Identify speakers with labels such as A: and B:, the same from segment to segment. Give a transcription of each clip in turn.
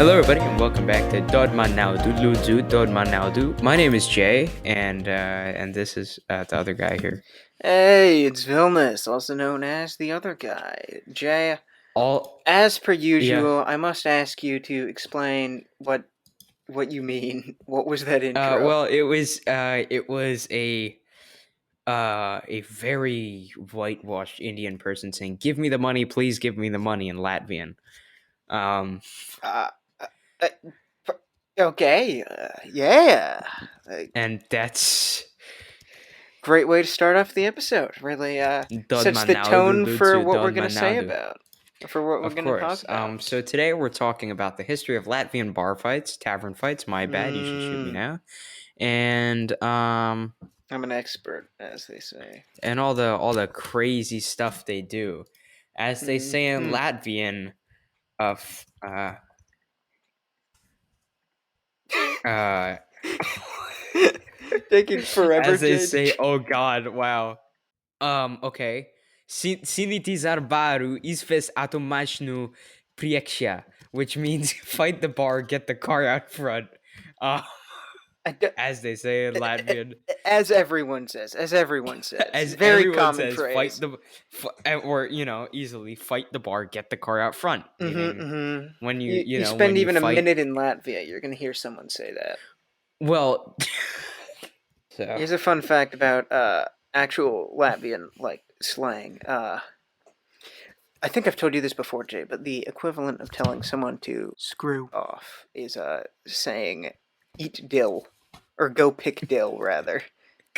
A: Hello, everybody, and welcome back to Dodman Naudu Ludu Dodman Naudu. My name is Jay, and this is the other guy here.
B: Hey, it's Vilnius, also known as the other guy. Jay, as per usual, I must ask you to explain what you mean. What was that intro?
A: Well, it was a very whitewashed Indian person saying, "Give me the money, please give me the money" in Latvian.
B: Uh, uh, uh, okay, yeah.
A: And that's
B: Great way to start off the episode. Really sets
A: Dodman
B: the
A: Naudu
B: tone for
A: Ludu
B: what we're going
A: Dodman
B: to say
A: Naudu.
B: about, for what we're
A: Of
B: going to talk
A: course.
B: about.
A: So today we're talking about the history of Latvian bar fights, tavern fights. My bad, you should shoot me now. And
B: I'm an expert, as they say.
A: and all the crazy stuff they do, as they say in Latvian. Of
B: Taking forever,
A: as they
B: Jay.
A: say. Oh God! Wow. Okay. Sinitizar baru izves atomashnu priekšā, which means fight the bar, get the car out front. As they say in Latvian.
B: As everyone says. As very
A: everyone
B: common
A: says,
B: phrase.
A: Or easily fight the bar, get the car out front. Meaning when
B: you spend
A: when
B: even
A: you fight,
B: a minute in Latvia, you're gonna hear someone say that.
A: well, so
B: Here's a fun fact about actual Latvian slang. I think I've told you this before, Jay, but the equivalent of telling someone to screw off is saying eat dill. Or go pick dill, rather.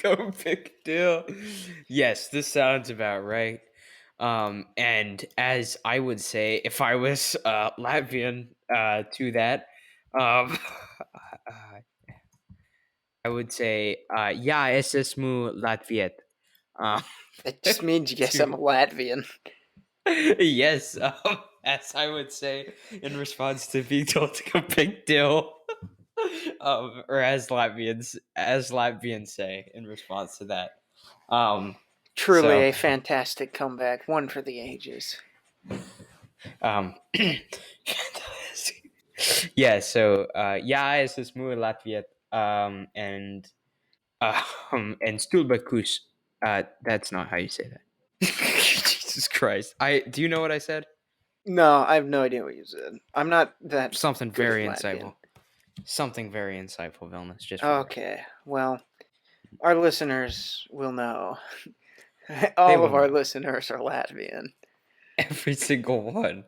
A: go pick deal. Yes, this sounds about right. And as I would say, if I was Latvian to that, um, I would say, "Ja, es esmu Latviet." Uh,
B: It just means, yes, I'm a
A: to
B: Latvian.
A: yes, as I would say in response to being told to go pick dill, or as Latvians say in response to that.
B: Truly
A: So,
B: a fantastic comeback, one for the ages.
A: yeah. So, ja, es ist muy Latviet, and Stulbakus. That's not how you say that. Jesus Christ! Do you know what I said?
B: No, I have no idea what you said. I'm not that
A: Something
B: good
A: very
B: at Latvian.
A: insightful. Something very insightful, Vilnius. Just
B: Okay, well, our listeners will know.
A: They
B: All
A: will
B: of our
A: know.
B: listeners are Latvian.
A: Every single one.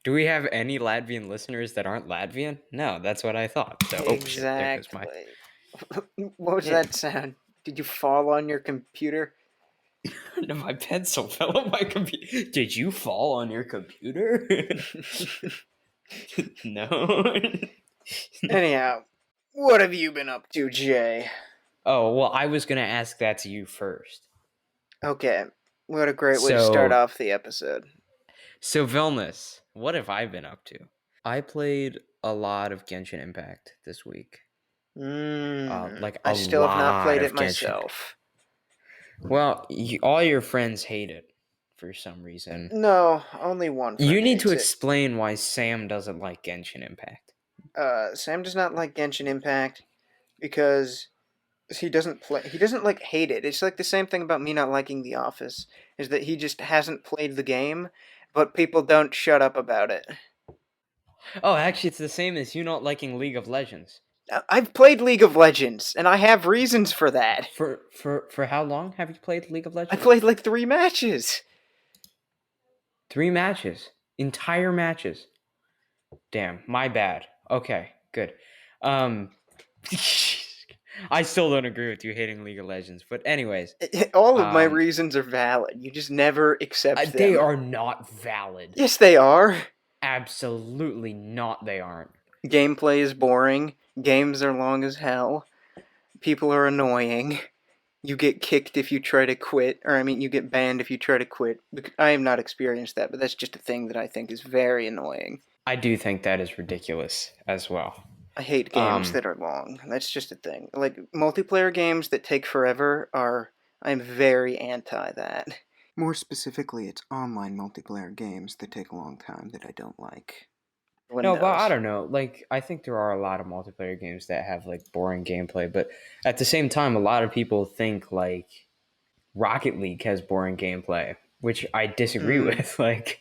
A: Do we have any Latvian listeners that aren't Latvian? No, that's what I thought. So,
B: Exactly. What was that sound? Did you fall on your computer?
A: No, my pencil fell on my computer. Did you fall on your computer? No.
B: Anyhow, what have you been up to, Jay?
A: Oh, well, I was going to ask that to you first.
B: Okay, what a great way to start
A: So,
B: off the episode.
A: Vilnius, what have I been up to? I played a lot of Genshin Impact this week.
B: I still have not played it myself.
A: Well, all your friends hate it for some reason.
B: No, only one friend
A: You need to
B: hates it.
A: explain why Sam doesn't like Genshin Impact.
B: Sam does not like Genshin Impact because he doesn't hate it. It's like the same thing about me not liking The Office, is that he just hasn't played the game, but people don't shut up about it.
A: Oh, actually, it's the same as you not liking League of Legends.
B: I've played League of Legends, and I have reasons for that.
A: For how long have you played League of Legends?
B: I played like 3 matches.
A: 3 matches. Entire matches. Damn, my bad. Okay, good. I still don't agree with you hating League of Legends, but anyways.
B: All of my reasons are valid. You just never accept them.
A: They are not valid.
B: Yes, they are.
A: Absolutely not, they aren't.
B: Gameplay is boring. Games are long as hell. People are annoying. You get kicked if you try to quit, you get banned if you try to quit. I have not experienced that, but that's just a thing that I think is very annoying.
A: I do think that is ridiculous as well.
B: I hate games that are long. That's just a thing. Like, multiplayer games that take forever I'm very anti that. More specifically, it's online multiplayer games that take a long time that I don't like. One
A: No, but I
B: knows.
A: don't know. Like, I think there are a lot of multiplayer games that have like boring gameplay, but at the same time, a lot of people think like Rocket League has boring gameplay, which I disagree
B: Hmm.
A: with. Like,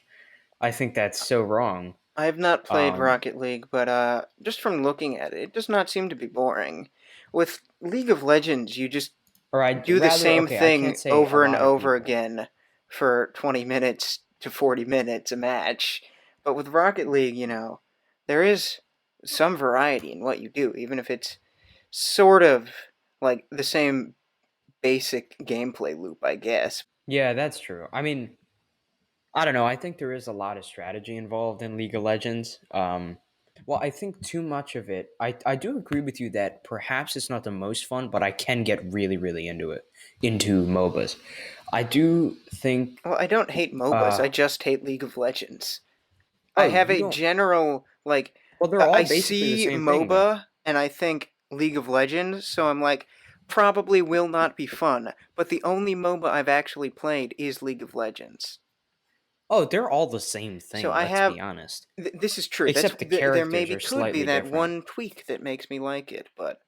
A: I think that's so wrong.
B: I have not played
A: Um,
B: Rocket League, but just from looking at it, it does not seem to be boring. With League of Legends, you just
A: or I'd
B: do the
A: rather,
B: same
A: okay, I can't
B: thing
A: say a
B: over and
A: lot of
B: over
A: people.
B: again for 20 minutes to 40 minutes a match. But with Rocket League, there is some variety in what you do, even if it's sort of like the same basic gameplay loop, I guess.
A: Yeah, that's true. I mean, I don't know. I think there is a lot of strategy involved in League of Legends. Well, I think too much of it. I do agree with you that perhaps it's not the most fun, but I can get really, really into it, into MOBAs. I do think.
B: Well, I don't hate MOBAs,
A: Uh,
B: I just hate League of Legends. I
A: oh,
B: have
A: you
B: a
A: don't.
B: general, like,
A: Well, they're
B: I
A: all basically the
B: see
A: same thing, though.
B: MOBA and I think League of Legends, so I'm like, probably will not be fun. But the only MOBA I've actually played is League of Legends.
A: Oh, they're all the same
B: So
A: thing.
B: I
A: Let's
B: have.
A: be honest.
B: This is true.
A: Except the
B: There
A: characters
B: maybe
A: are
B: could be
A: slightly
B: that
A: different.
B: one tweak that makes me like it, but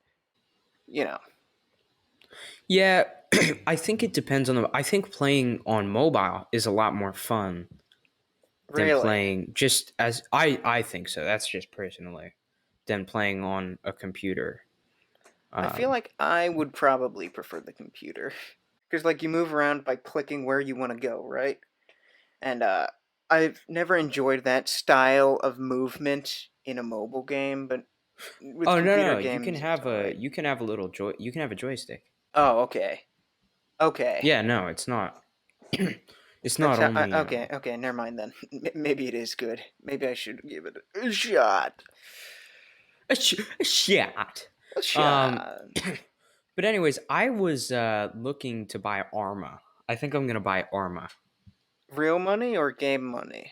B: you know,
A: Yeah, I think it depends on the. I think playing on mobile is a lot more fun than
B: really.
A: playing just as I think so. That's just personally than playing on a computer.
B: I feel
A: Um,
B: like I would probably prefer the computer because like you move around by clicking where you want to go, right? And I've never enjoyed that style of movement in a mobile game, but with
A: oh no,
B: computer
A: no,
B: games, it's all right.
A: you can have a little joy. You can have a joystick.
B: Oh, okay, okay.
A: Yeah, no, it's not. It's not
B: That's how.
A: only
B: Okay, okay. Never mind then. Maybe it is good. Maybe I should give it a shot.
A: a shot.
B: A
A: Um,
B: shot.
A: but anyways, I was looking to buy Arma. I think I'm gonna buy Arma.
B: Real money or game money?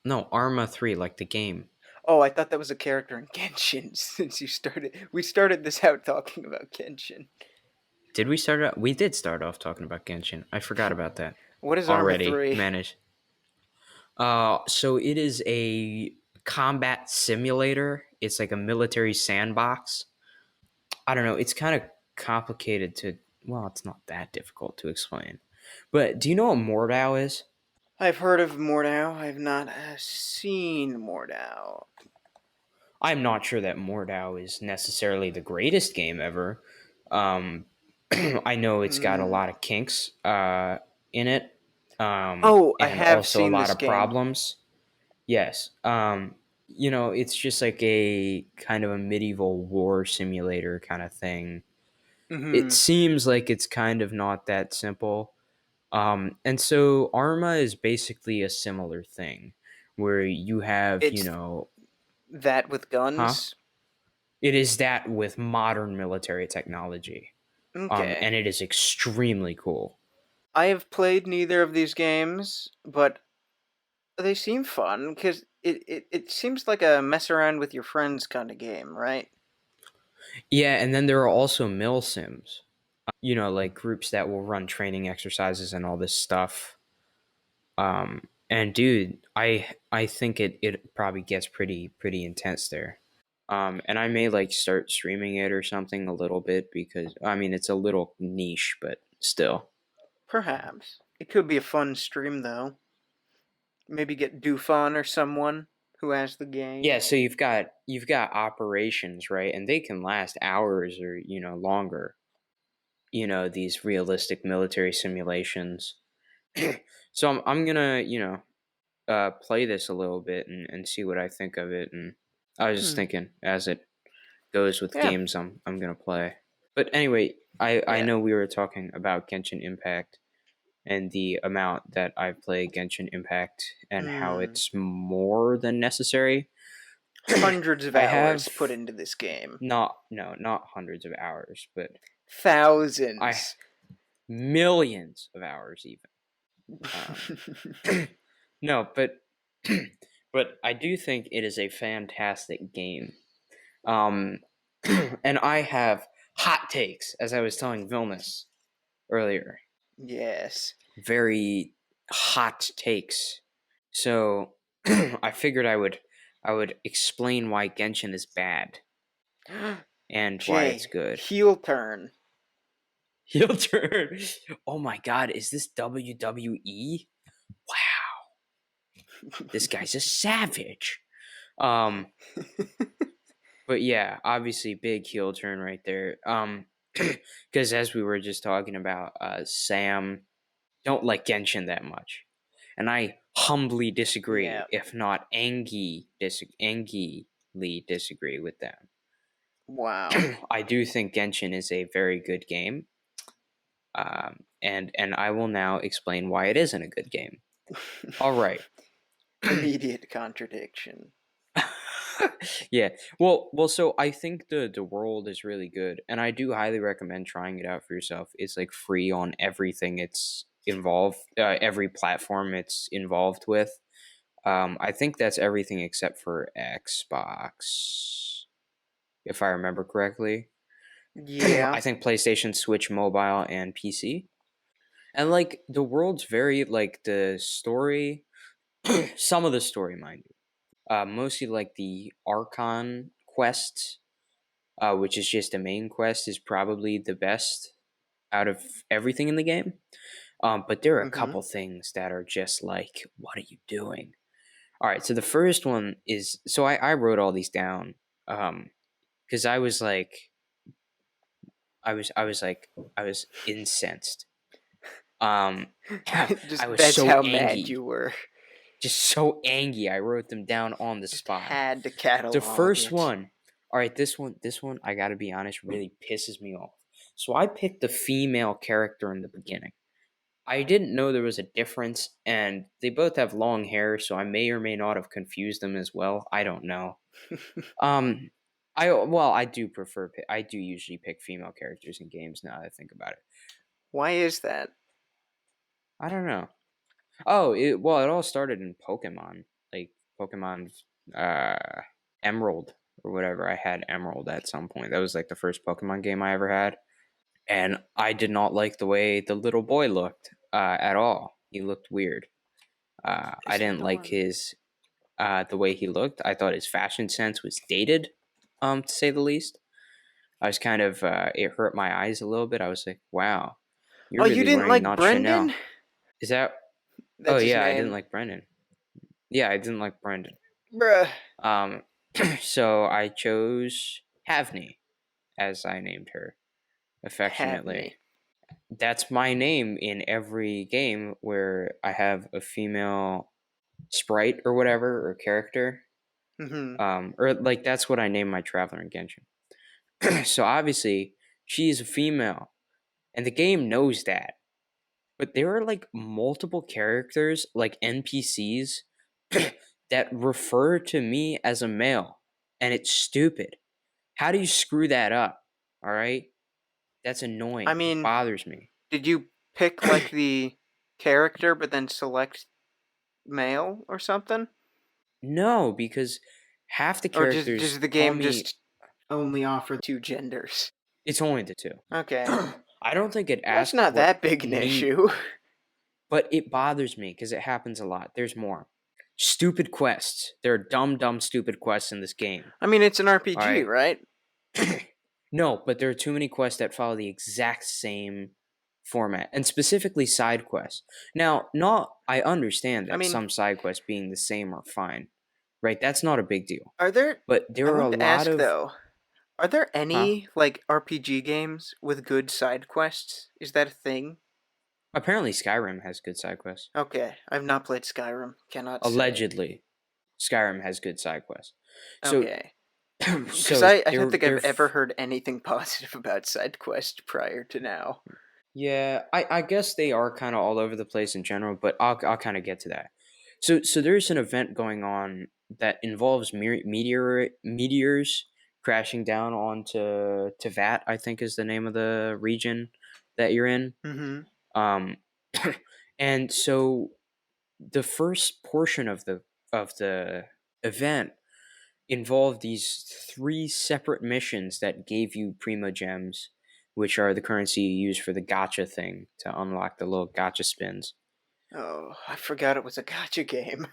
A: No, Arma 3, like the game.
B: Oh, I thought that was a character in Genshin. Since we started this out talking about Genshin.
A: Did we start out? We did start off talking about Genshin. I forgot about that
B: What is Arma
A: already.
B: 3?
A: Managed. So it is a combat simulator. It's like a military sandbox. I don't know. It's kind of complicated to. Well, it's not that difficult to explain. But do you know what Mordau is?
B: I've heard of Mordau. I've not seen Mordau.
A: I'm not sure that Mordau is necessarily the greatest game ever. Um, I know it's got a
B: Hmm.
A: lot of kinks in it,
B: Oh, I
A: and
B: have
A: also a
B: seen
A: lot
B: this
A: of
B: game.
A: problems. Yes. It's just like a kind of a medieval war simulator kind of thing. It
B: Hmm.
A: seems like it's kind of not that simple. And so Arma is basically a similar thing where you have,
B: It's that with
A: huh?
B: guns.
A: It is that with modern military technology.
B: Okay.
A: And it is extremely cool.
B: I have played neither of these games, but they seem fun because it seems like a mess around with your friends kind of game, right?
A: Yeah, and then there are also mil sims. Like groups that will run training exercises and all this stuff. And dude, I think it probably gets pretty intense there. And I may like start streaming it or something a little bit because I mean it's a little niche, but still.
B: Perhaps. It could be a fun stream, though. Maybe get Dufon or someone who has the
A: Yeah,
B: game.
A: so you've got operations, right? And they can last hours or, longer. These realistic military simulations. So I'm gonna, play this a little bit and see what I think of it. And I was just
B: Hmm.
A: thinking as it goes with
B: Yeah.
A: games I'm gonna play. But anyway, I
B: Yeah.
A: know we were talking about Genshin Impact and the amount that I play Genshin Impact and how
B: Hmm.
A: it's more than necessary.
B: Hundreds of
A: I
B: hours
A: have
B: put into this game.
A: not hundreds of hours, but I
B: Thousands.
A: millions of hours even. Um, no, but but I do think it is a fantastic game. Um, and I have hot takes, as I was telling Vilnius earlier.
B: Yes.
A: Very hot takes. So I figured I would I would explain why Genshin is bad and why it's
B: Jay,
A: good.
B: heel turn.
A: Heel turn. Oh my god, is this WWE? Wow, this guy's a savage. But yeah, obviously big heel turn right there. Because as we were just talking about, Sam don't like Genshin that much, and I humbly disagree,
B: Yeah.
A: if not angily disagree with them.
B: Wow.
A: I do think Genshin is a very good game, and I will now explain why it isn't a good game. All right.
B: Immediate contradiction.
A: Yeah. Well. So I think the world is really good, and I do highly recommend trying it out for yourself. It's like free on everything it's involved, every platform it's involved with. I think that's everything except for Xbox, if I remember correctly.
B: Yeah.
A: I think PlayStation, Switch, mobile, and PC. And like the world's very like the story, some of the story, mind you. Mostly like the Archon quest, which is just a main quest, is probably the best out of everything in the game. But there are a
B: Mm-hmm.
A: couple things that are just like, what are you doing? All right, so the first one is so I wrote all these down because I was like I was incensed. I
B: Just
A: was
B: that's
A: so
B: how mad
A: angry,
B: you were.
A: just so angry. I wrote them down on the
B: Just
A: spot.
B: had to
A: The
B: catalog
A: first
B: it.
A: one, all right, this one, I gotta be honest, really pisses me off. So I picked the female character in the beginning. I didn't know there was a difference, and they both have long hair, so I may or may not have confused them as well. I don't know. Um, I do prefer. I do usually pick female characters in games. Now that I think about it,
B: Why is that?
A: I don't know. Oh, it all started in Pokemon, like Pokemon, Emerald or whatever. I had Emerald at some point. That was like the first Pokemon game I ever had, and I did not like the way the little boy looked at all. He looked weird. I
B: Is that
A: didn't
B: the
A: like
B: one?
A: his the way he looked. I thought his fashion sense was dated, to say the least. I was kind of it hurt my eyes a little bit. I was like, wow, you're
B: Oh, you
A: really
B: didn't
A: wearing
B: like
A: not
B: Brendan?
A: Chanel. Is that? Oh
B: That's his
A: yeah, I didn't
B: name.
A: like Brendan. Yeah, I didn't like Brendan.
B: Bruh.
A: Um, so I chose Havney as I named her
B: Have
A: affectionately.
B: me.
A: That's my name in every game where I have a female sprite or whatever or character.
B: Mm-hmm.
A: Or like that's what I name my traveler in Genshin. So obviously she's a female, and the game knows that. But there are like multiple characters, like NPCs, that refer to me as a male, and it's stupid. How do you screw that up? All right, that's
B: I
A: annoying. It
B: mean,
A: bothers me.
B: did you pick like the character but then select male or something?
A: No, because half the
B: Or does
A: characters
B: the
A: call
B: game
A: me.
B: just only offer two genders?
A: It's only the two.
B: Okay.
A: I don't think it
B: Well, that's
A: asks
B: not
A: what
B: that big an
A: me,
B: issue.
A: but it bothers me because it happens a lot. There's more stupid quests. There are dumb, stupid quests in this game.
B: I mean, it's an
A: All
B: RPG,
A: right.
B: right?
A: No, but there are too many quests that follow the exact same format, and specifically side quests. Now, not I understand
B: I
A: that
B: mean,
A: some side quests being the same are fine, right? That's not a big deal.
B: are there.
A: But there
B: I
A: are a
B: wanted to
A: lot
B: ask
A: of,
B: though, are there
A: huh?
B: any, like, RPG games with good side quests? Is that a thing?
A: Apparently, Skyrim has good side quests.
B: Okay, I've not played Skyrim. Cannot say.
A: Allegedly, Skyrim has good side quests. So,
B: Okay. Because
A: so
B: I don't
A: they're
B: think I've
A: they're
B: ever heard anything positive about side quest prior to now.
A: yeah, I guess they are kind of all over the place in general, but I'll kind of get to that. So there's an event going on that involves meteors crashing down onto Vat, I think is the name of the region that you're in.
B: Mm-hmm.
A: Um, and so the first portion of the event involved these three separate missions that gave you Primo Gems, which are the currency you use for the gotcha thing to unlock the little gotcha spins.
B: Oh, I forgot it was a gotcha game.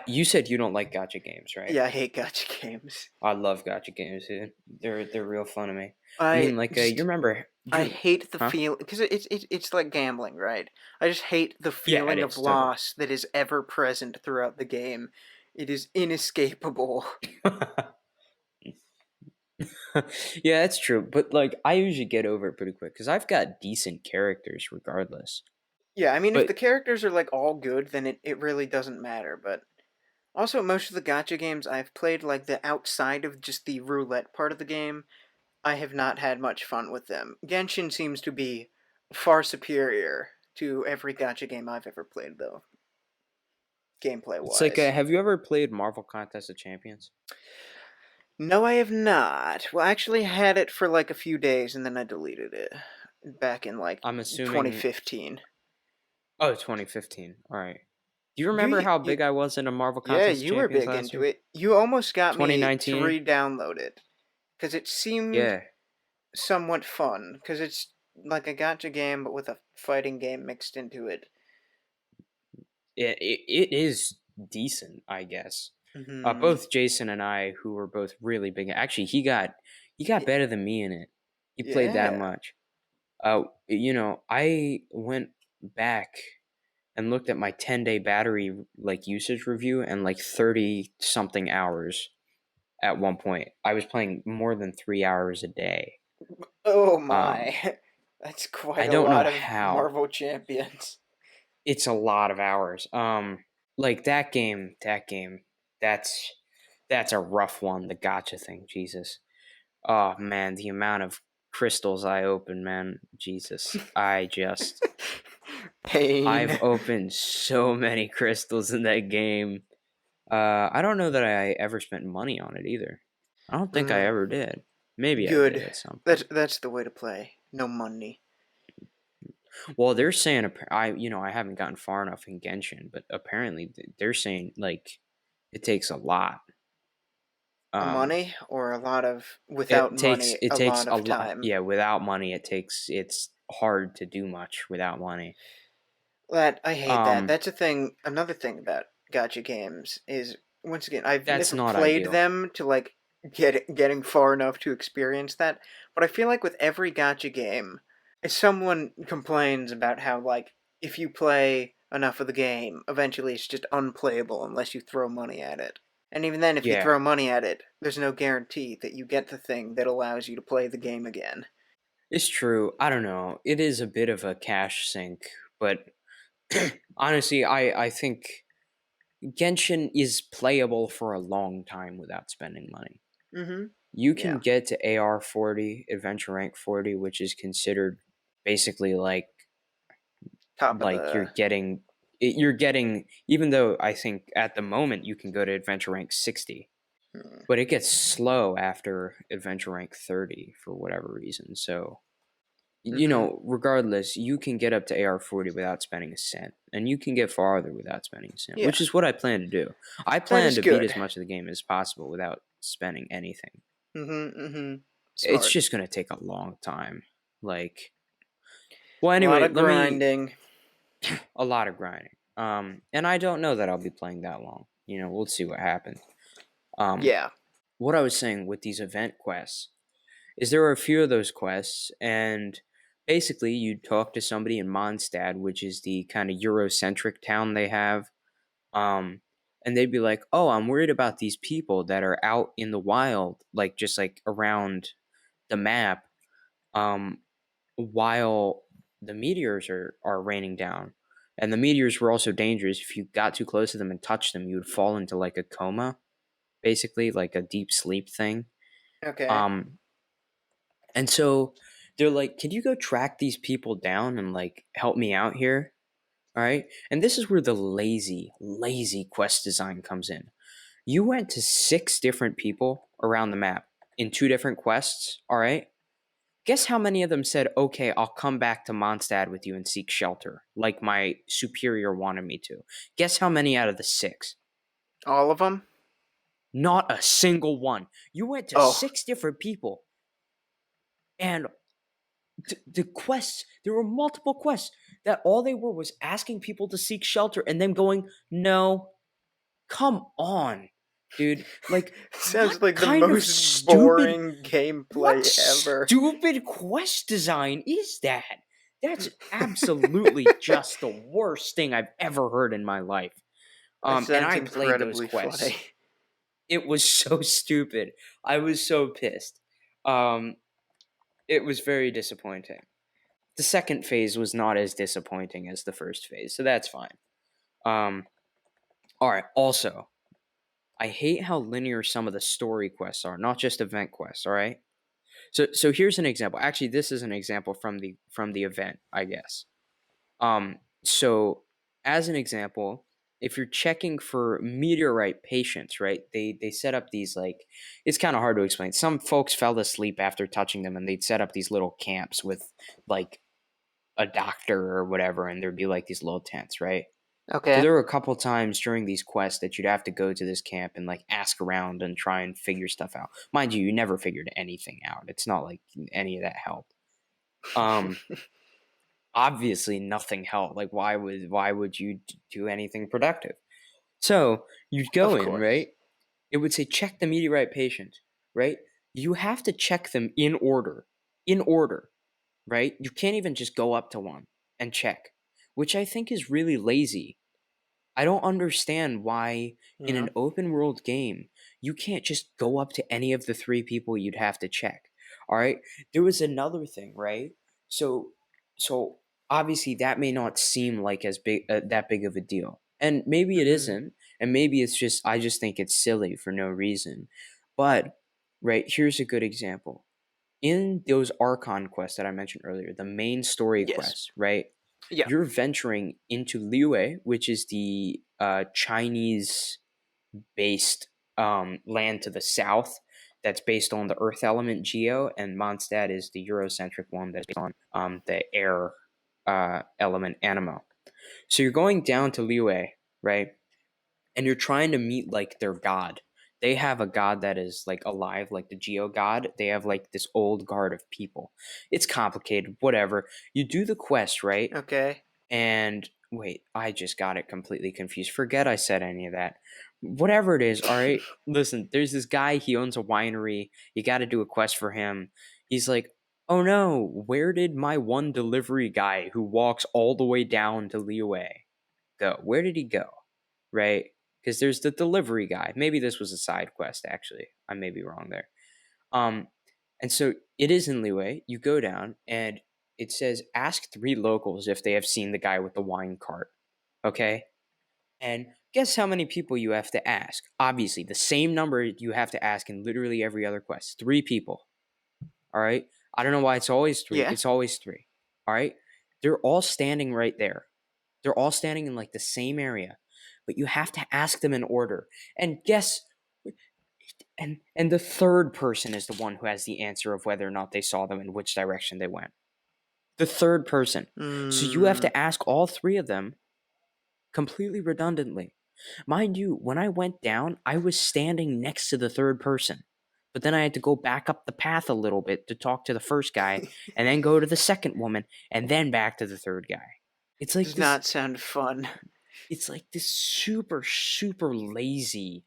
A: You said you don't like gacha games, right?
B: Yeah, I hate gacha games.
A: I love gacha games, dude. They're real fun to me. I
B: I
A: mean, like, you
B: just
A: remember
B: I
A: you,
B: hate the
A: huh?
B: feel because it's like gambling, right? I just hate the
A: Yeah, it
B: feeling of
A: is totally.
B: loss that is ever present throughout the game. It is inescapable.
A: Yeah, that's true. But like, I usually get over it pretty quick because I've got decent characters regardless.
B: Yeah, I mean, if
A: But
B: the characters are like all good, then it really doesn't matter. But also, most of the gacha games I've played, like the outside of just the roulette part of the game, I have not had much fun with them. Genshin seems to be far superior to every gacha game I've ever played, though, gameplay
A: it's like,
B: wise.
A: have you ever played Marvel Contest of Champions?
B: No, I have not. Well, I actually had it for like a few days and then I deleted it back in like
A: I'm assuming.
B: 2015.
A: Oh, 2015. All right. Do you remember
B: You,
A: how
B: you,
A: big I was in a Marvel
B: yeah,
A: Contest of
B: you were
A: Champions
B: big
A: last
B: into
A: year?
B: it. You almost got me to
A: 2019.
B: re-download it because it seemed
A: Yeah.
B: somewhat fun because it's like a gacha game but with a fighting game mixed into it.
A: It is decent, I guess.
B: Hmm.
A: Both Jason and I, who were both really big, actually, he got better than me in it. He played that
B: Yeah.
A: much. I went back and looked at my 10-day battery like usage review and like 30 something hours at one point. I was playing more than 3 hours a day.
B: Oh
A: Um,
B: my. That's
A: I
B: quite a
A: don't know
B: lot of
A: how.
B: Marvel champions.
A: It's a lot of hours. Like that game, that's that's a rough one. The gotcha thing, Jesus. Oh man, the amount of crystals I opened, man, Jesus. I've
B: Pain.
A: opened so many crystals in that game. I don't know that I ever spent money on it either. I don't think I
B: Mm,
A: ever did. Maybe I did
B: good.
A: at some point.
B: That's the way to play. No money.
A: Well, they're saying I haven't gotten far enough in Genshin, but apparently they're saying like it takes a lot.
B: A
A: Um,
B: money or a lot of without
A: it takes
B: money
A: it
B: a
A: takes
B: lot
A: a
B: of
A: lot.
B: time.
A: Yeah, without money, it's hard to do much without money.
B: That I hate that.
A: Um,
B: That's a thing. Another thing about gacha games is once again I've
A: that's
B: never
A: not
B: played
A: ideal.
B: them to like getting far enough to experience that. But I feel like with every gacha game, if someone complains about how like if you play enough of the game, eventually it's just unplayable unless you throw money at it. And even then, if you
A: Yeah,
B: throw money at it, there's no guarantee that you get the thing that allows you to play the game again.
A: it's true. I don't know. It is a bit of a cash sink, but honestly, I think Genshin is playable for a long time without spending money.
B: Mm-hmm.
A: You can
B: Yeah.
A: get to AR 40, Adventure Rank 40, which is considered basically
B: Top of
A: like
B: the.
A: you're getting, even though I think at the moment you can go to Adventure Rank 60,
B: Hmm.
A: but it gets slow after Adventure Rank 30 for whatever reason. So,
B: Mm-hmm.
A: regardless, you can get up to AR 40 without spending a cent, and you can get farther without spending a cent,
B: Yeah.
A: which is what I plan to do. I
B: That
A: plan
B: is
A: to beat
B: good.
A: as much of the game as possible without spending anything.
B: Mm-hmm. Mm-hmm.
A: It's
B: Smart.
A: just going to take a long time. Like, well,
B: A lot
A: anyway,
B: of grinding.
A: a lot of grinding. And I don't know that I'll be playing that long. We'll see what happens. Um,
B: Yeah.
A: what I was saying with these event quests is there are a few of those quests, and basically you talk to somebody in Mondstadt, which is the kind of Eurocentric town they have. Um, and they'd be like, "Oh, I'm worried about these people that are out in the wild, like just like around the map, um, while the meteors are raining down." And the meteors were also dangerous. If you got too close to them and touched them, you would fall into like a coma, basically like a deep sleep thing.
B: Okay.
A: Um, and so they're like, "Can you go track these people down and like help me out here?" All right. And this is where the lazy, lazy quest design comes in. You went to 6 different people around the map in 2 different quests. All right. Guess how many of them said, "Okay, I'll come back to Mondstadt with you and seek shelter, like my superior wanted me to." Guess how many out of the 6?
B: All of them?
A: Not a single one. You went to
B: Oh.
A: 6 different people, and the quests, there were multiple quests that all they were was asking people to seek shelter and then going, "No, come on, dude. Like, what
B: Sounds like the
A: kind of
B: most
A: stupid
B: boring
A: what
B: gameplay ever.
A: stupid quest design is that? That's absolutely just the worst thing I've ever heard in my life.
B: That
A: And
B: sounds
A: I played those
B: incredibly funny.
A: quests. It was so stupid. I was so pissed. Um, it was very disappointing. The second phase was not as disappointing as the first phase, so that's fine. All right. Also, I hate how linear some of the story quests are, not just event quests. All right. So here's an example. Actually, this is an example from the event, I guess. So as an example, if you're checking for meteorite patients, right? They set up these like it's kind of hard to explain. Some folks fell asleep after touching them, and they'd set up these little camps with like a doctor or whatever, and there'd be like these little tents, right? So
B: Okay.
A: there were a couple times during these quests that you'd have to go to this camp and like ask around and try and figure stuff out. Mind you, you never figured anything out. It's not like any of that helped. Um, Obviously nothing helped. Like why would you do anything productive? So you'd go
B: Of
A: in,
B: course.
A: right? It would say check the meteorite patient, right? You have to check them in order. In order, right? You can't even just go up to one and check, which I think is really lazy. I don't understand why in
B: Yeah.
A: an open world game you can't just go up to any of the three people you'd have to check. All right? There was another thing, right? So so obviously that may not seem like as big that big of a deal. And maybe it
B: Hmm.
A: isn't, and maybe it's just I just think it's silly for no reason. But right, here's a good example. In those Archon quests that I mentioned earlier, the main story
B: Yes.
A: quests, right?
B: Yeah.
A: You're venturing into Liyue, which is the Chinese based land to the south that's based on the earth element Geo, and Mondstadt is the Eurocentric one that's based on the air element Animo. So you're going down to Liyue, right? And you're trying to meet like their god. They have a god that is like alive, like the Geo god. They have like this old guard of people. It's complicated, whatever. You do the quest, right?
B: Okay.
A: And wait, I just got it completely confused. Forget I said any of that. Whatever it is, all right. Listen, there's this guy. He owns a winery. You got to do a quest for him. He's like, oh no, where did my one delivery guy who walks all the way down to Liyue go? Where did he go? Right? Because there's the delivery guy. Maybe this was a side quest. Actually, I may be wrong there. Um, and so it is in Liyue. You go down, and it says ask three locals if they have seen the guy with the wine cart. Okay? And guess how many people you have to ask? Obviously, the same number you have to ask in literally every other quest. Three people. All right? I don't know why it's always three.
B: Yeah.
A: It's always three. All right? They're all standing right there. They're all standing in like the same area, but you have to ask them in order. And guess and the third person is the one who has the answer of whether or not they saw them and which direction they went. The third person. So you have
B: Mm.
A: to ask all three of them completely redundantly. Mind you, when I went down, I was standing next to the third person. But then I had to go back up the path a little bit to talk to the first guy, and then go to the second woman, and then back to the third guy. It's like
B: Does
A: this
B: not sound fun.
A: it's like this super, super lazy,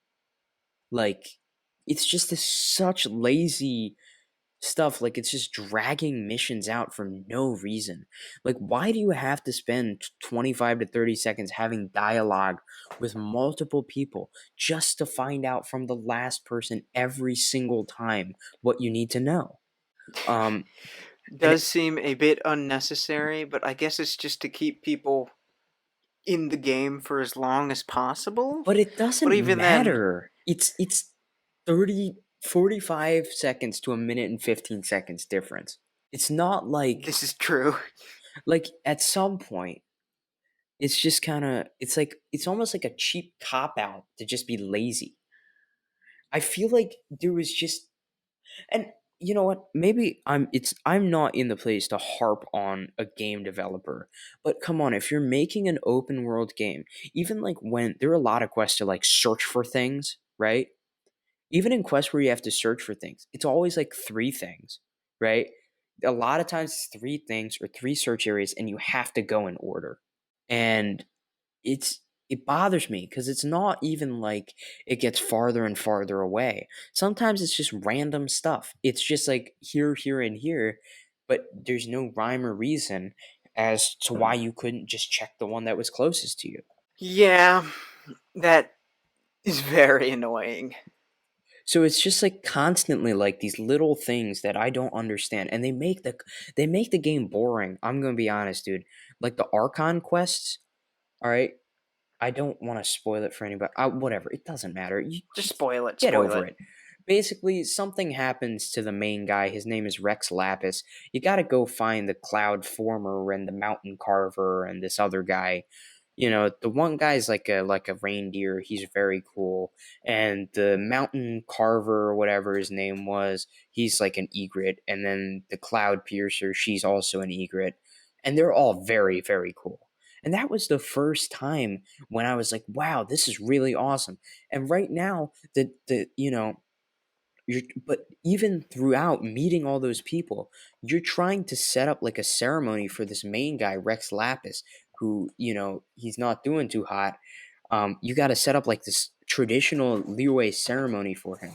A: like it's just this such lazy stuff. Like it's just dragging missions out for no reason. Like why do you have to spend 25 to 30 seconds having dialogue with multiple people just to find out from the last person every single time what you need to know? um and
B: Does seem a bit unnecessary, but I guess it's just to keep people in the game for as long as possible.
A: But it
B: But
A: doesn't
B: even then,
A: matter. It's 30, 45 seconds to a minute and 15 seconds difference. It's not
B: this is true.
A: like at some point it's just kind of it's like it's almost like a cheap cop out to just be lazy. I feel like there was just and you know what? Maybe I'm not in the place to harp on a game developer. But come on, if you're making an open world game, even like when there are a lot of quests to like search for things, right? Even in quests where you have to search for things, it's always like three things, right? A lot of times it's three things or three search areas and you have to go in order. And it's It bothers me because it's not even like it gets farther and farther away. Sometimes it's just random stuff. It's just like here, here, and here, but there's no rhyme or reason as to why you couldn't just check the one that was closest to you.
B: Yeah, that is very annoying.
A: So it's just like constantly like these little things that I don't understand, and they make the game boring. I'm gonna be honest, dude. Like the Archon quests. All right, I don't want to spoil it for anybody. Whatever, it doesn't matter. You
B: Just spoil it.
A: get
B: Spoil
A: over
B: it.
A: it. Basically, something happens to the main guy. His name is Rex Lapis. You got to go find the Cloud Former and the Mountain Carver and this other guy. You know, the one guy's like a reindeer. He's very cool, and the Mountain Carver, or whatever his name was, he's like an egret. And then the Cloud Piercer, she's also an egret, and they're all very very cool. And that was the first time when I was like, "Wow, this is really awesome." And right now, the you know but even throughout meeting all those people, you're trying to set up like a ceremony for this main guy, Rex Lapis, who, he's not doing too hot. You got to set up like this traditional Liyue ceremony for him.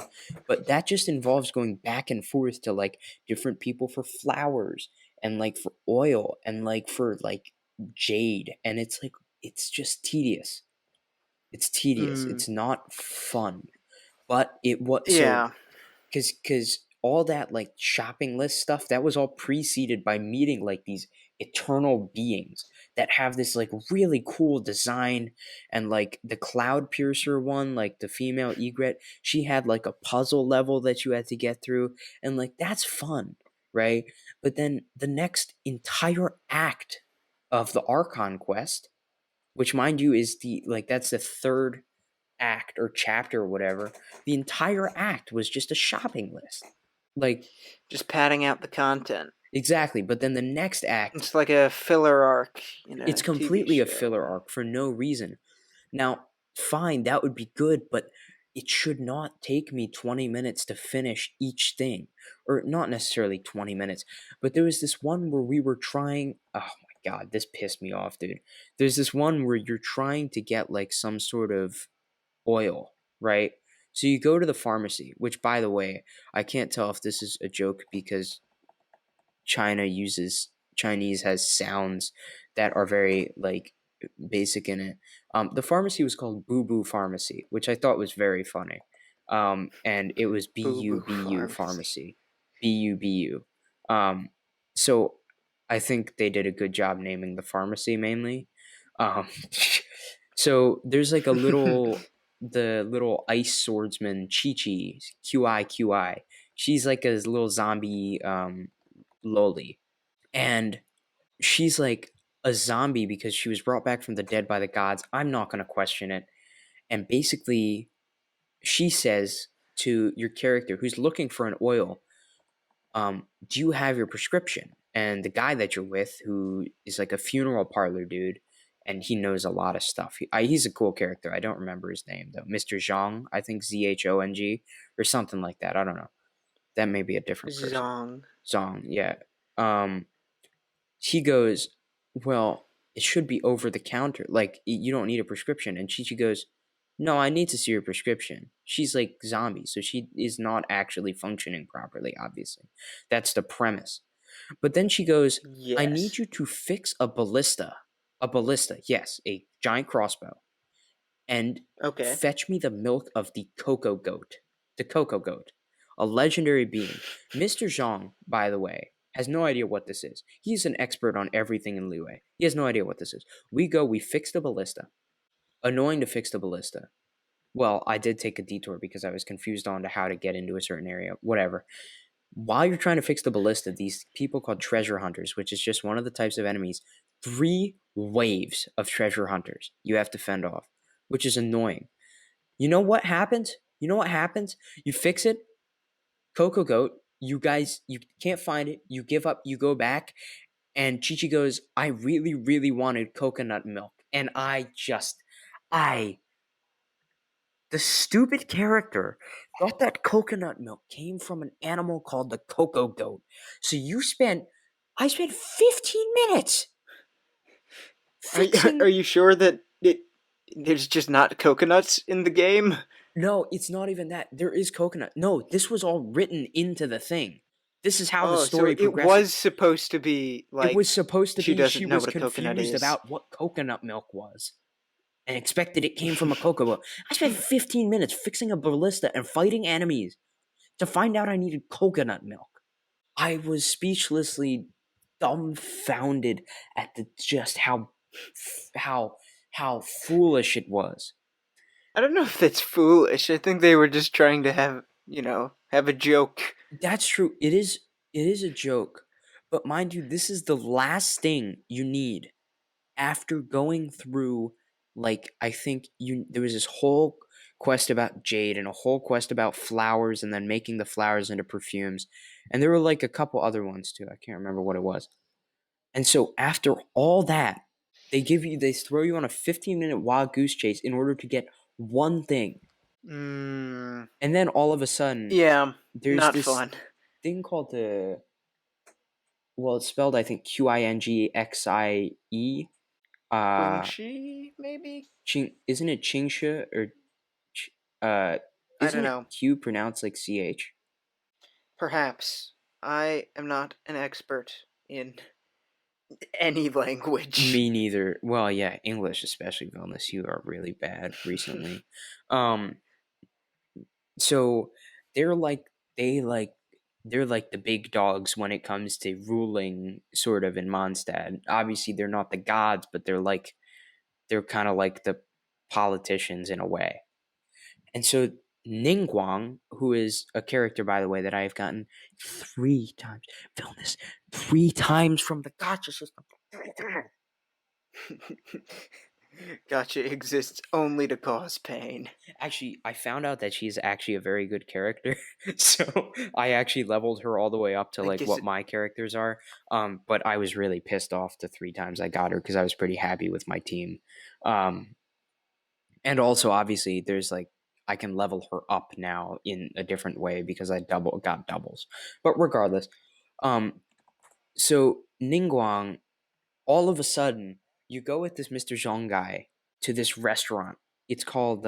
A: But that just involves going back and forth to like different people for flowers and like for oil and like for like jade. And it's just tedious. It's tedious.
B: Mm,
A: It's not fun. But so
B: yeah.
A: because all that like shopping list stuff that was all preceded by meeting like these eternal beings that have this like really cool design. And like the Cloud Piercer one, like the female egret, she had like a puzzle level that you had to get through, and like that's fun, right? But then the next entire act of the Archon quest, which mind you is that's the third act or chapter or whatever, the entire act was just a shopping list. Like,
B: Just padding out the content.
A: exactly. But then the next act,
B: It's like a filler arc in
A: it's
B: a TV
A: completely a filler
B: show.
A: arc for no reason. Now, fine, that would be good, but it should not take me 20 minutes to finish each thing. Or not necessarily 20 minutes, but there was this one where we were trying. Oh my god, this pissed me off, dude. There's this one where you're trying to get like some sort of oil, right? So you go to the pharmacy, which, by the way, I can't tell if this is a joke because Chinese has sounds that are very like basic in it. The pharmacy was called Boo Boo Pharmacy, which I thought was very funny. And it was
B: Boo Boo
A: BUBU
B: Pharmacy.
A: Pharmacy, BUBU. Um, so I think they did a good job naming the pharmacy mainly. Um, so there's like the little ice swordsman Chi Chi, QI. She's like a little zombie loli, and she's like a zombie because she was brought back from the dead by the gods. I'm not going to question it. And basically, she says to your character who's looking for an oil, do you have your prescription? And the guy that you're with, who is like a funeral parlor dude, and he knows a lot of stuff. He's a cool character. I don't remember his name though. Mr. Zhong, I think Zhong or something like that. I don't know. That may be a different person.
B: Zong.
A: Zhong, yeah. Um, he goes, well, it should be over the counter. Like, you don't need a prescription. And Chi goes, no, I need to see your prescription. She's like zombie, so she is not actually functioning properly, obviously. That's the premise. But then she goes, I need
B: Yes.
A: you to fix a ballista. A ballista, yes, a giant crossbow. And
B: Okay.
A: fetch me the milk of the cocoa goat. The cocoa goat. A legendary being. Mr. Zhang, by the way, has no idea what this is. He's an expert on everything in Liyue. He has no idea what this is. We fix the ballista. Annoying to fix the ballista. Well, I did take a detour because I was confused on to how to get into a certain area. Whatever. While you're trying to fix the ballista, these people called treasure hunters, which is just one of the types of enemies, 3 waves of treasure hunters you have to fend off, which is annoying. You know what happens? You know what happens? You fix it, Coco Goat, you can't find it, you give up, you go back, and Chi Chi goes, I really, really wanted coconut milk. And I the stupid character thought that coconut milk came from an animal called the cocoa goat. So I spent 15 minutes
B: Are
A: fixing.
B: you sure that it There's just not coconuts in the game.
A: No, it's not even that. There is coconut. No, this was all written into the thing. This is how the
B: Oh, so
A: story
B: it
A: progresses.
B: was supposed to be
A: It was
B: like
A: supposed to
B: she
A: be she
B: doesn't know
A: was
B: what a coconut
A: confused
B: is.
A: about what coconut milk was and expected it came from a cocoa. I spent 15 minutes fixing a ballista and fighting enemies to find out I needed coconut milk. I was speechlessly dumbfounded at just how how foolish it was.
B: I don't know if that's foolish. I think they were just trying to have a joke.
A: That's true. It is a joke. But mind you, this is the last thing you need after going through, like, I think there was this whole quest about jade and a whole quest about flowers and then making the flowers into perfumes. And there were like a couple other ones too. I can't remember what it was. And so after all that, they throw you on a 15-minute wild goose chase in order to get one thing.
B: Mm,
A: And then all of a sudden,
B: yeah,
A: there's
B: not
A: this
B: fun.
A: thing called it's spelled, I think, Qingxie. Uh,
B: Quincy, maybe?
A: Isn't it Qingsha or Ch- uh,
B: I don't
A: isn't it
B: know.
A: Q pronounced like CH?
B: Perhaps. I am not an expert in any language.
A: Me neither. Well, yeah, English especially, unless you are really bad recently. Um, so they're like they like they're like the big dogs when it comes to ruling, sort of, in Mondstadt. Obviously, they're not the gods, but they're kind of like the politicians in a way. And so Ningguang, who is a character, by the way, that I have gotten 3 times, film this 3 times from the gotcha system.
B: Gotcha exists only to cause pain.
A: Actually, I found out that she's actually a very good character, so I actually leveled her all the way up to
B: I
A: like
B: guess
A: what
B: it,
A: my characters are. But I was really pissed off the 3 times I got her because I was pretty happy with my team. Um, and also, obviously, there's like I can level her up now in a different way because I got doubles. But regardless, um, so Ningguang, all of a sudden, you go with this Mr. Zhong guy to this restaurant. It's called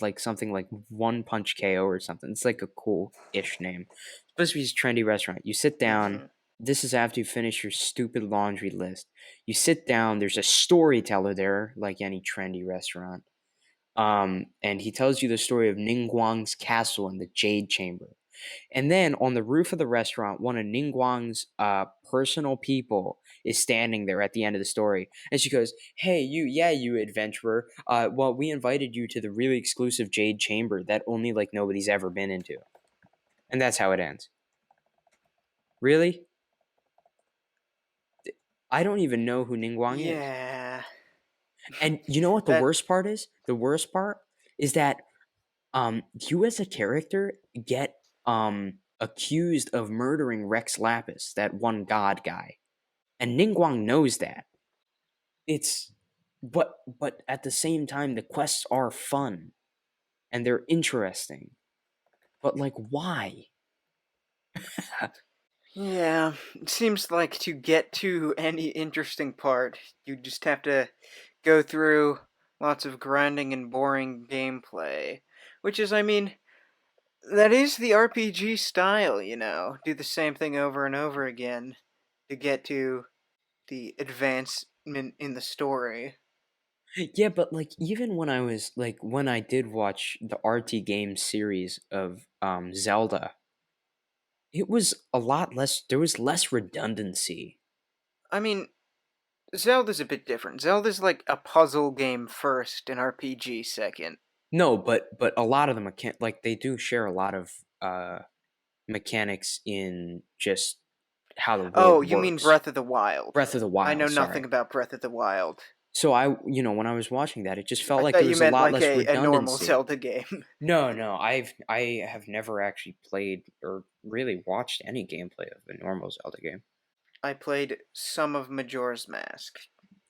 A: like something like One Punch KO or something. It's like a cool-ish name. It's supposed to be this trendy restaurant. You sit down.
B: mhm.
A: This is after you finish your stupid laundry list. You sit down. There's a storyteller there, like any trendy restaurant. And he tells you the story of Ningguang's castle and the Jade Chamber. And then on the roof of the restaurant, one of Ningguang's personal people is standing there at the end of the story. And she goes, "Hey, you adventurer. Well, we invited you to the really exclusive Jade Chamber that only like nobody's ever been into." And that's how it ends. Really? I don't even know who Ningguang is.
B: Yeah.
A: And you know what the
B: That
A: worst part is? The worst part is that you as a character get accused of murdering Rex Lapis, that one god guy. And Ningguang knows that. It's but at the same time the quests are fun and they're interesting. But like why?
B: Yeah, it seems like to get to any interesting part, you just have to go through lots of grinding and boring gameplay. Which is, I mean, that is the RPG style. Do the same thing over and over again to get to the advancement in the story.
A: Yeah, but like even when I did watch the RT Games series of Zelda, it was a lot less, there was less redundancy.
B: I mean, Zelda's a bit different. Zelda's like a puzzle game first, an RPG second.
A: No, but a lot of the like they do share a lot of mechanics in just how the
B: Oh,
A: world
B: you mean
A: works.
B: Breath of the Wild.
A: Breath of the
B: I know
A: Wild,
B: nothing
A: sorry.
B: about Breath of the Wild.
A: So when I was watching that, it just felt
B: I
A: like
B: thought
A: there
B: you
A: was a
B: meant
A: lot
B: like
A: less
B: a normal
A: redundancy.
B: Zelda game.
A: No, I have never actually played or really watched any gameplay of a normal Zelda game.
B: I played some of Majora's Mask.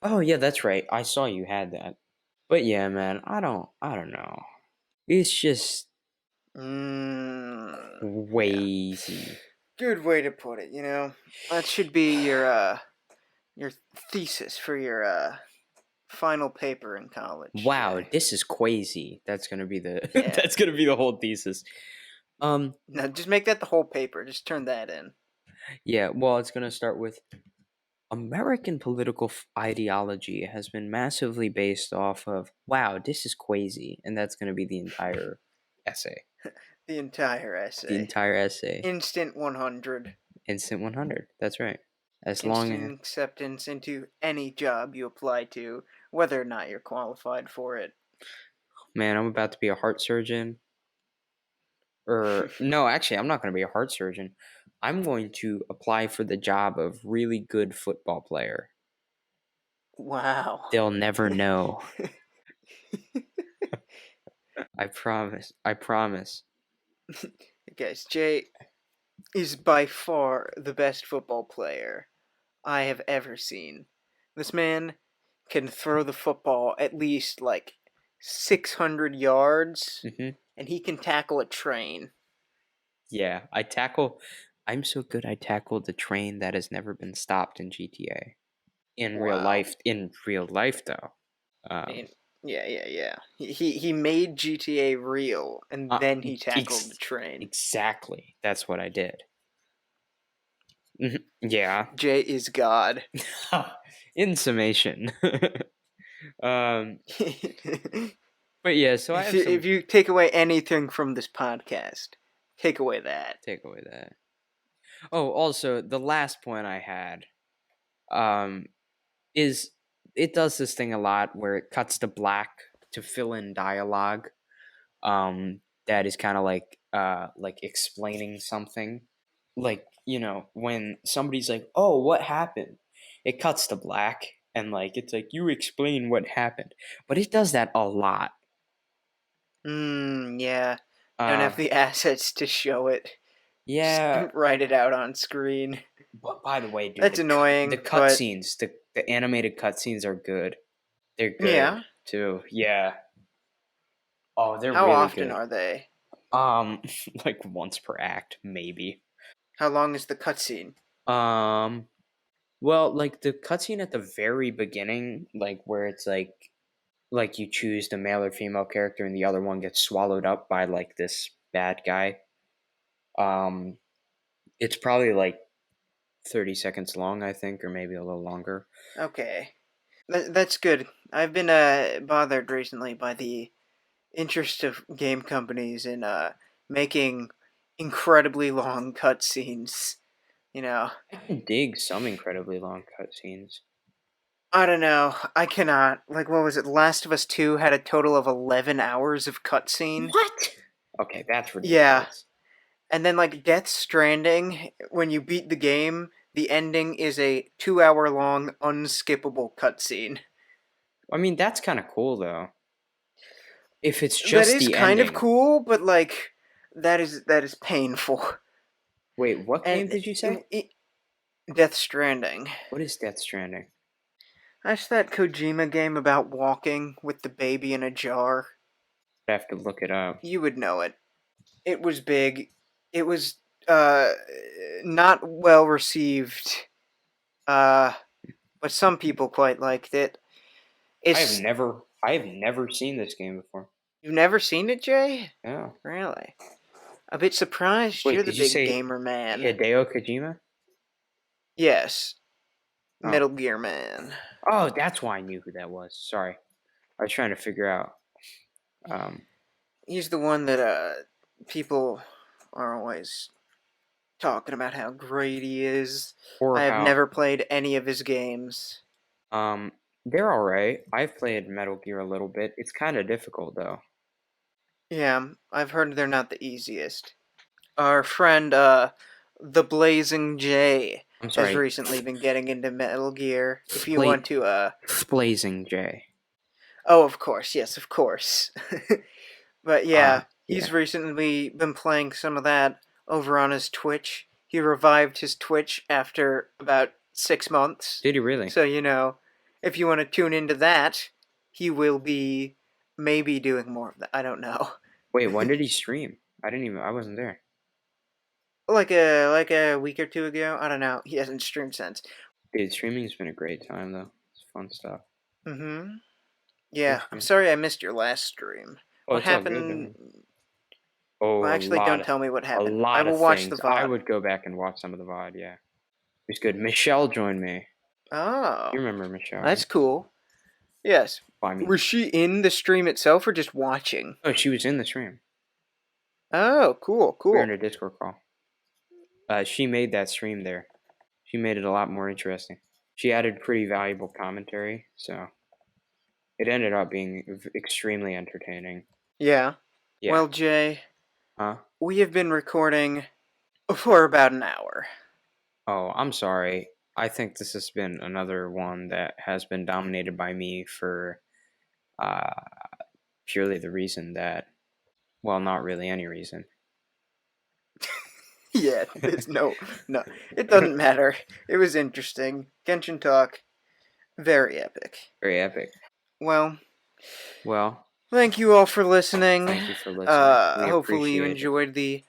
A: Oh yeah, that's right. I saw you had that. But yeah, man, I don't know. It's just
B: Yeah.
A: crazy.
B: Good way to put it. That should be your thesis for final paper in college.
A: Wow,
B: Jay.
A: this is crazy. That's gonna be the
B: Yeah.
A: that's gonna be the whole thesis.
B: No, just make that the whole paper. Just turn that in.
A: Yeah. Well, it's gonna start with American political ideology has been massively based off of. Wow, this is crazy, and that's gonna be the entire essay.
B: The entire
A: The
B: essay.
A: entire essay.
B: Instant 100.
A: Instant 100. That's right. As long as
B: Instant acceptance into any job you apply to, whether or not you're qualified for it.
A: man, I'm about to be a heart surgeon. Or no, actually, I'm not going to be a heart surgeon. I'm going to apply for the job of really good football player.
B: Wow.
A: They'll never know. I promise. I promise.
B: Guys, Jay is by far the best football player I have ever seen. This man can throw the football at least like 600 yards,
A: hmm
B: and he can tackle a train.
A: Yeah, I'm so good. I tackled the train that has never been stopped in GTA.
B: Wow.
A: In real life, though.
B: I mean, yeah. He made GTA real, and
A: Uh,
B: then he tackled the
A: ex-
B: train.
A: exactly. That's what I did. Yeah.
B: Jay is God.
A: In summation. um,
B: if
A: but yeah, so I have some
B: if you take away anything from this podcast, take away that.
A: take away that. Oh, also the last point I had, um, is it does this thing a lot where it cuts to black to fill in dialogue, that is kind of like explaining something, like when somebody's like, "Oh, what happened?" It cuts to black and like it's like you explain what happened, but it does that a lot.
B: Yeah. Don't
A: Uh,
B: have the assets to show it. Just
A: yeah.
B: write it out on screen.
A: But by the way, dude,
B: That's
A: the
B: annoying, but
A: cutscenes, the animated cutscenes are good. They're good
B: yeah.
A: too. Yeah. Oh, they're
B: How
A: really
B: often
A: good.
B: are they?
A: Um, like once per act, maybe.
B: How long is the cutscene?
A: Um, well, like the cutscene at the very beginning, like where it's like you choose the male or female character and the other one gets swallowed up by like this bad guy. Um, it's probably like 30 seconds long, I think, or maybe a little longer.
B: Okay. That's good. I've been bothered recently by the interest of game companies in making incredibly long cutscenes. You know,
A: I can dig some incredibly long cutscenes.
B: I don't know. I cannot. Like, what was it? Last of Us 2 had a total of 11 hours of cutscene.
A: What? Okay, that's
B: Yeah.
A: ridiculous.
B: And then, like, Death Stranding, when you beat the game, the ending is a 2 hour long, unskippable cutscene.
A: I mean, that's kind of cool though. If it's
B: That
A: just
B: is
A: the
B: kind of
A: ending.
B: cool, but, like, that is painful.
A: Wait, what
B: And
A: game did you say?
B: Death Stranding.
A: What is Death Stranding?
B: That's that Kojima game about walking with the baby in a jar.
A: I have to look it up.
B: You would know it. It was big. It was uh not well received. Uh but some people quite liked it. It's
A: I have never seen this game before.
B: You've never seen it, Jay?
A: Oh.
B: Really? A bit surprised. You're
A: Wait,
B: the
A: did you
B: big
A: say
B: gamer man.
A: Hideo Kojima?
B: Yes.
A: Oh.
B: Metal Gear Man.
A: Oh, that's why I knew who that was. Sorry. I was trying to figure out. Um,
B: He's the one that people are always talking about how great he is.
A: or
B: I have
A: how.
B: never played any of his games.
A: Um, they're alright. I've played Metal Gear a little bit. It's kind of difficult, though.
B: Yeah, I've heard they're not the easiest. Our friend, the Blazing J,
A: I'm
B: has
A: sorry.
B: recently been getting into Metal Gear. If you
A: Spla-
B: want to,
A: Blazing J.
B: oh, of course, yes, of course. But yeah,
A: Yeah.
B: he's recently been playing some of that over on his Twitch. He revived his Twitch after about 6 months.
A: Did he really?
B: So, if you want to tune into that, he will be maybe doing more of that. I don't know.
A: Wait, when did he stream? I wasn't there.
B: Like a week or two ago. I don't know. He hasn't streamed since.
A: Dude, streaming's been a great time, though. It's fun stuff.
B: Mm-hmm. Yeah, I'm
A: Genshin.
B: sorry I missed your last stream.
A: Oh,
B: What
A: it's all good.
B: happened?
A: Oh,
B: Well, actually, don't tell me what
A: a
B: happened. I
A: lot
B: will
A: of
B: watch the
A: things. I
B: VOD.
A: would go back and watch some of the VOD. Yeah, it was good. Michelle joined me.
B: Oh,
A: You remember Michelle,
B: that's
A: right?
B: cool. Yes.
A: Well, I mean,
B: Was she in the stream itself or just watching?
A: oh, she was in the stream.
B: Oh, cool,
A: We were in
B: cool.
A: a Discord call. She made that stream there. She made it a lot more interesting. She added pretty valuable commentary, so it ended up being extremely entertaining.
B: Yeah.
A: Yeah.
B: Well, Jay,
A: Huh?
B: we have been recording for about an hour.
A: Oh, I'm sorry. I think this has been another one that has been dominated by me for uh, purely the reason that, well, not really any reason.
B: Yeah, there's no, it doesn't matter. It was interesting. Genshin Talk, very epic.
A: Very epic.
B: Well,
A: Well,
B: thank you all for listening.
A: thank you for listening. We
B: Hopefully you
A: appreciate it.
B: enjoyed the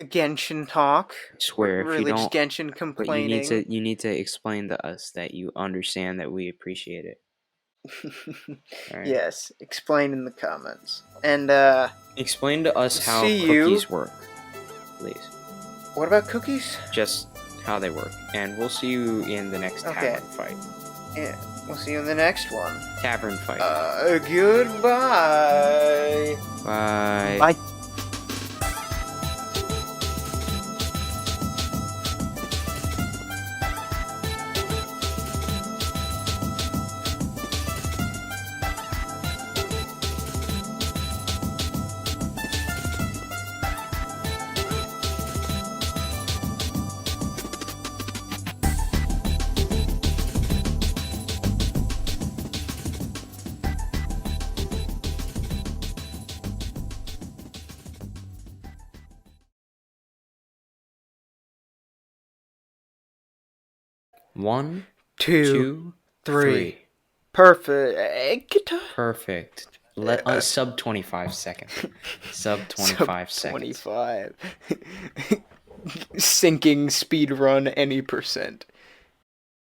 B: Genshin Talk.
A: I swear, if you
B: Really just
A: don't,
B: Genshin
A: but you need
B: complaining.
A: to explain to us that you understand that we appreciate it. All right.
B: Yes, explain in the comments. And,
A: Explain to us how
B: see
A: cookies
B: you.
A: work, please.
B: What about cookies?
A: Just how they work. And we'll see you in the next
B: Okay.
A: tavern fight.
B: Yeah, we'll see you in the next one.
A: Tavern fight.
B: Goodbye.
A: Bye.
B: Bye.
A: One,
B: Two,
A: two,
B: three.
A: three.
B: Perfect.
A: Perfect. Let us sub 25 seconds. Sub 25 seconds.
B: 25. Sinking speed run any percent.